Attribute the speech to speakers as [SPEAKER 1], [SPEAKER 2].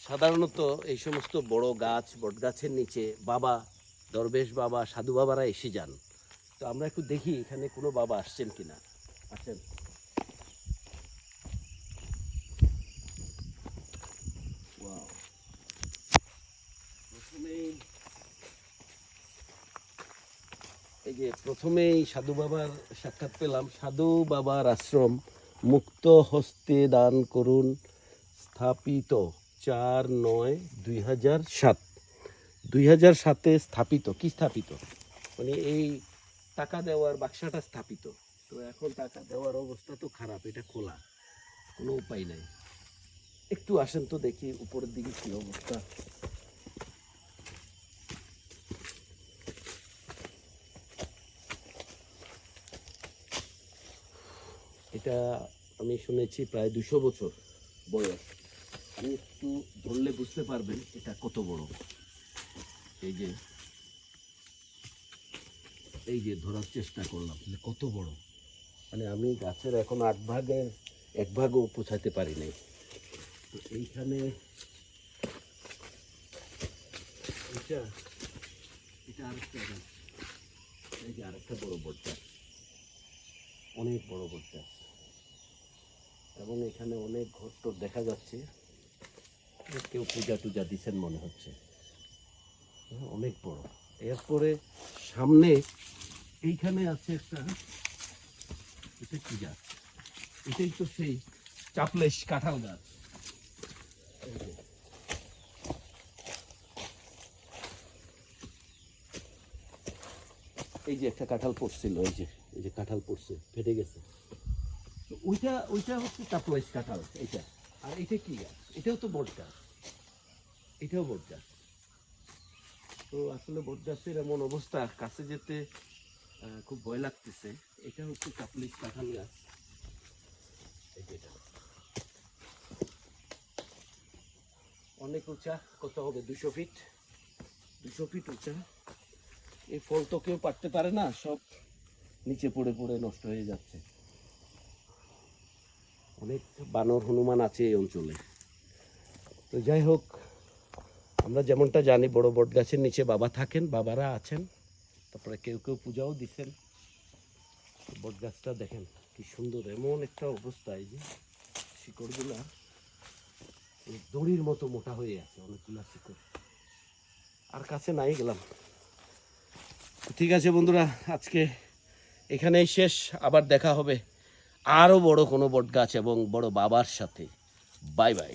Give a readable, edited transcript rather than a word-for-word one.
[SPEAKER 1] সাধারণত এই সমস্ত বড় গাছ বটগাছের নিচে বাবা, দরবেশ বাবা, সাধু বাবারা এসে যান। তো আমরা একটু দেখি এখানে কোনো বাবা আসছেন কিনা। আসেন। Wow. প্রথমেই সাধু বাবার সাক্ষাৎ পেলাম। সাধু বাবার আশ্রম মুক্ত হস্তে দান করুন, স্থাপিত 4/9/2007। 2007-এ স্থাপিত। কি স্থাপিত? মানে এই টাকা দেওয়ার বাক্সাটা স্থাপিত। তো এখন টাকা দেওয়ার অবস্থা তো খারাপ, এটা খোলা, কোনো উপায় নাই। একটু আসেন তো দেখি উপরের দিকে কি অবস্থা। এটা আমি শুনেছি প্রায় 200 বছর বয়স। আমি একটু ধরলে বুঝতে পারবেন এটা কত বড়। এই যে ধরার চেষ্টা করলাম কত বড়। মানে আমি গাছের এখন 8 ভাগের 1 ভাগও পৌঁছাতে পারি নাই। তো এইখানে এটা আরেকটা গাছ। এই যে আরেকটা বড় বটগাছ, অনেক বড় বটগাছ, এবং এখানে অনেক ঘর দেখা যাচ্ছে। কেউ পূজা টুজা দিচ্ছেন মনে হচ্ছে, অনেক বড়। এরপরে সামনে এইখানে আছে একটা, এটা কি গাছ? এটাই তো সেই চাপলেশ কাঁঠাল গাছ। এই যে একটা কাঁঠাল পড়ছিল, এই যে কাঁঠাল পড়ছে, ফেটে গেছে। ওইটা হচ্ছে চাপলেশ কাঁঠাল এইটা। আর এটা কি গাছ? এটাও তো বট গাছ, এটাও বট গাছ। তো আসলে বট গাছের এমন অবস্থা, কাছে যেতে খুব ভয় লাগতেছে। এটা হচ্ছে চাপলেশ কাঁঠাল গাছ। অনেক উঁচা, কত হবে 200 ফিট, 200 ফিট উঁচা। এই ফল তো কেউ পারতে পারে না, সব নিচে পড়ে পড়ে নষ্ট হয়ে যাচ্ছে। অনেক বানর হনুমান আছে এই অঞ্চলে। তো যাই হোক, আমরা যেমনটা জানি বড় বট গাছের নিচে বাবা থাকেন, বাবারা আছেন। তারপরে কেউ কেউ পূজাও দিচ্ছেন। বট গাছটা দেখেন কি সুন্দর, এমন একটা অবস্থা। এই যে শিকড়গুলা দড়ির মতো মোটা হয়ে আছে, অনেকগুলা শিকড়। আর কাছে নাই গেলাম। ঠিক আছে বন্ধুরা, আজকে এখানেই শেষ। আবার দেখা হবে আরও বড় কোনো বট গাছ এবং বড় বাবার সাথে। Bye bye.